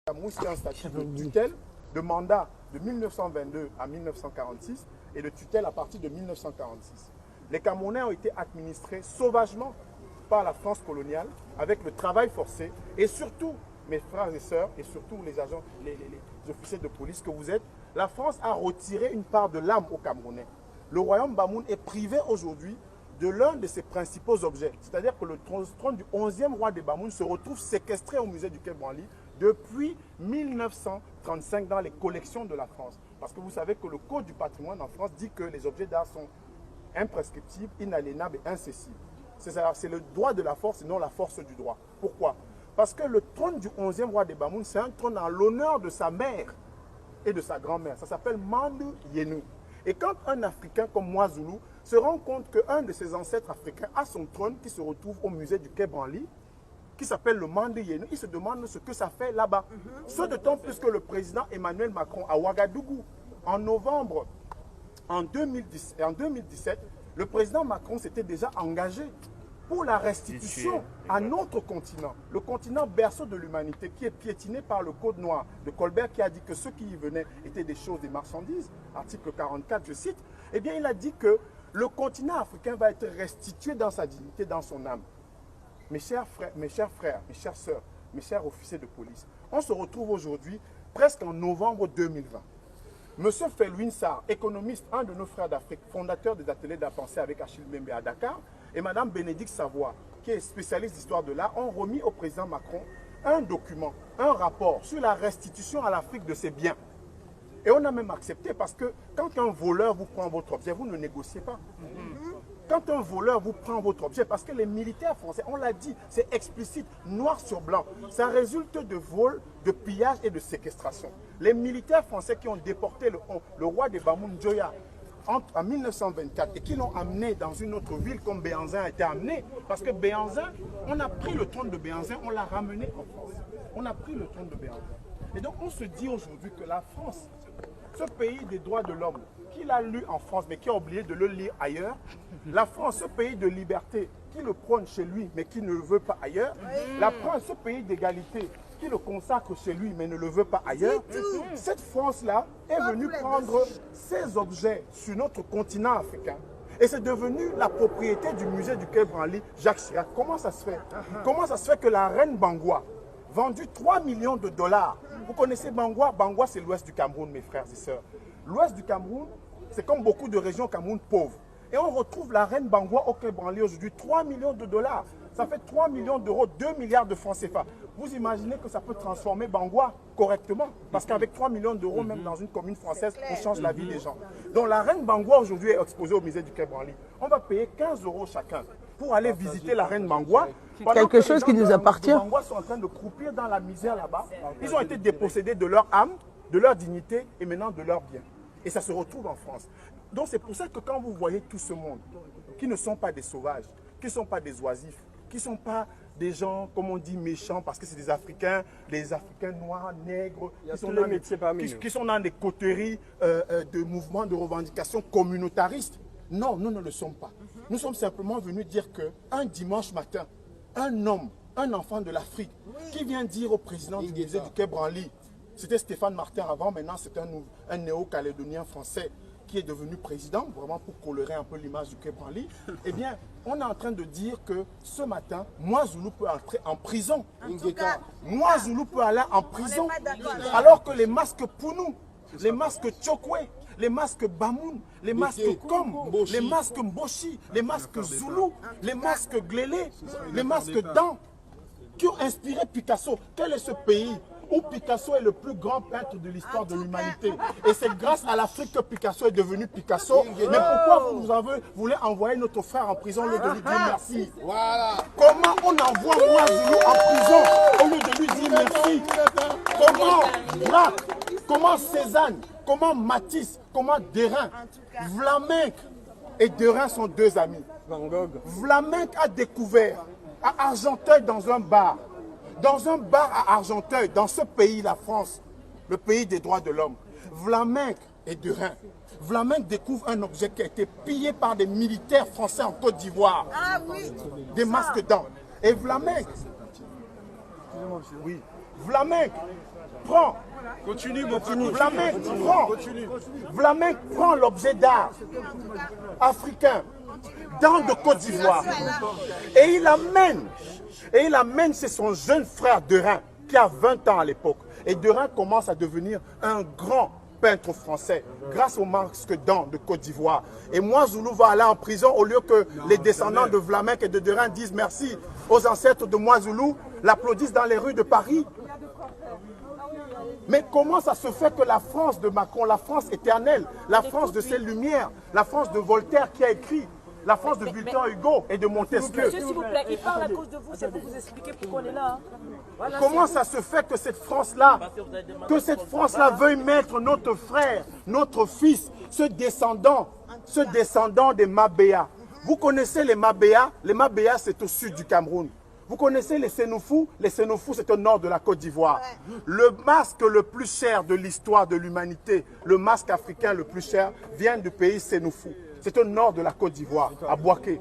Cameroun, c'est un statut de tutelle, de mandat de 1922 à 1946 et de tutelle à partir de 1946. Les Camerounais ont été administrés sauvagement par la France coloniale avec le travail forcé et surtout, mes frères et sœurs, et surtout les agents, les officiers de police que vous êtes, la France a retiré une part de l'âme aux Camerounais. Le royaume Bamoun est privé aujourd'hui de l'un de ses principaux objets. C'est-à-dire que le trône du 11e roi des Bamoun se retrouve séquestré au musée du Quai Branly depuis 1935 dans les collections de la France. Parce que vous savez que le Code du patrimoine en France dit que les objets d'art sont imprescriptibles, inaliénables et incessibles. C'est le droit de la force et non la force du droit. Pourquoi? Parce que le trône du 11e roi des Bamoun, c'est un trône en l'honneur de sa mère et de sa grand-mère. Ça s'appelle Mandou Yenou. Et quand un Africain comme moi, Zoulou, se rend compte qu'un de ses ancêtres africains a son trône qui se retrouve au musée du Quai Branly, qui s'appelle le Mandou Yenou, il se demande ce que ça fait là-bas. Ce d'autant plus que le président Emmanuel Macron à Ouagadougou, en novembre en 2017, le président Macron s'était déjà engagé pour la restitution à notre continent, le continent berceau de l'humanité qui est piétiné par le Code noir de Colbert qui a dit que ceux qui y venaient étaient des choses, des marchandises, article 44, je cite, eh bien il a dit que le continent africain va être restitué dans sa dignité, dans son âme. Mes chers frères, mes chères sœurs, mes chers officiers de police, on se retrouve aujourd'hui presque en novembre 2020. Monsieur Felwine Sarr, économiste, un de nos frères d'Afrique, fondateur des ateliers de la pensée avec Achille Mbembe à Dakar, et Madame Bénédicte Savoie, qui est spécialiste d'histoire de l'art, ont remis au président Macron un document, un rapport sur la restitution à l'Afrique de ses biens. Et on a même accepté parce que quand un voleur vous prend votre objet, vous ne négociez pas. Quand un voleur vous prend votre objet, parce que les militaires français, on l'a dit, c'est explicite, noir sur blanc, ça résulte de vol, de pillage et de séquestration. Les militaires français qui ont déporté le roi des Bamoun Djoya en 1924 et qui l'ont amené dans une autre ville comme Béhanzin a été amené, parce que Béhanzin, on a pris le trône de Béhanzin, on l'a ramené en France. On a pris le trône de Béhanzin. Et donc on se dit aujourd'hui que la France, ce pays des droits de l'homme, qu'il a lu en France mais qui a oublié de le lire ailleurs, la France, ce pays de liberté, qui le prône chez lui mais qui ne le veut pas ailleurs, la France, ce pays d'égalité, qui le consacre chez lui mais ne le veut pas ailleurs, cette France-là est venue prendre ces objets sur notre continent africain et c'est devenu la propriété du musée du Quai Branly, Jacques Chirac. Comment ça se fait? Comment ça se fait que la reine Bangwa, vendue 3 millions de dollars, vous connaissez Bangwa? Bangwa, c'est l'ouest du Cameroun, mes frères et sœurs. L'ouest du Cameroun, c'est comme beaucoup de régions Cameroun pauvres. Et on retrouve la reine Bangwa au Quai Branly aujourd'hui, 3 millions de dollars. Ça fait 3 millions d'euros, 2 milliards de francs CFA. Vous imaginez que ça peut transformer Bangwa correctement? Parce qu'avec 3 millions d'euros, même dans une commune française, on change la vie des gens. Donc la reine Bangwa aujourd'hui est exposée au musée du Quai Branly. On va payer 15 € chacun pour aller visiter la reine Bangwa. Quelque chose qui nous appartient. Les Bangwa sont en train de croupir dans la misère là-bas. Ils ont été dépossédés de leur âme, de leur dignité et maintenant de leurs biens. Et ça se retrouve en France. Donc c'est pour ça que quand vous voyez tout ce monde, qui ne sont pas des sauvages, qui ne sont pas des oisifs, qui ne sont pas des gens, comme on dit, méchants, parce que c'est des Africains noirs, nègres, qui sont dans des coteries de mouvements de revendication communautaristes. Non, nous ne le sommes pas. Nous sommes simplement venus dire qu'un dimanche matin, un homme, un enfant de l'Afrique, qui vient dire au président du musée du Quai Branly, c'était Stéphane Martin avant, maintenant c'est un néo-calédonien français qui est devenu président, vraiment pour colorer un peu l'image du Quai Branly, eh bien, on est en train de dire que ce matin, moi, Zoulou peut entrer en prison. Moi, Zoulou peut aller en prison, alors que les masques Pounou, les masques Tchokwe, les masques Bamoun, les masques Kom, les masques Mboshi, les masques Zoulou, les masques Glélé, les masques Dan, qui ont inspiré Picasso. Quel est ce pays où Picasso est le plus grand peintre de l'histoire de l'humanité? Et c'est grâce à l'Afrique que Picasso est devenu Picasso. Mais pourquoi vous voulez envoyer notre frère en prison au lieu de lui dire merci? Comment on envoie moi Zoulou en prison au lieu de lui dire merci? Comment Braque, comment Cézanne, comment Matisse, comment Derain? Vlaminck et Derain sont deux amis. Vlaminck a découvert à Argenteuil dans un bar à Argenteuil, dans ce pays, la France, le pays des droits de l'homme, Vlaminck et Derain. Vlaminck découvre un objet qui a été pillé par des militaires français en Côte d'Ivoire. Ah oui. Des masques dents. Et Vlaminck, oui, Vlaminck prend. Continue, mon frère. Vlaminck prend l'objet d'art africain dans de Côte d'Ivoire. Et il amène, c'est son jeune frère Derain, qui a 20 ans à l'époque. Et Derain commence à devenir un grand peintre français, grâce au masque d'An de Côte d'Ivoire. Et moi, Zoulou va aller en prison au lieu que les descendants de Vlaminck et de Derain disent merci aux ancêtres de moi, Zoulou, l'applaudissent dans les rues de Paris. Mais comment ça se fait que la France de Macron, la France éternelle, la France de ses lumières, la France de Voltaire qui a écrit, la France de Victor Hugo et de Montesquieu. Monsieur, s'il vous plaît, il parle à cause de vous, c'est pour vous expliquer pourquoi on est là. Hein. Voilà, comment ça se fait que cette France-là, veuille mettre notre frère, notre fils, ce descendant des Mabéas. Vous connaissez les Mabéas? Les Mabéas, c'est au sud du Cameroun. Vous connaissez les Sénoufous? Les Sénoufous, c'est au nord de la Côte d'Ivoire. Le masque le plus cher de l'histoire de l'humanité, le masque africain le plus cher, vient du pays Sénoufou. C'est au nord de la Côte d'Ivoire, à Bouaké.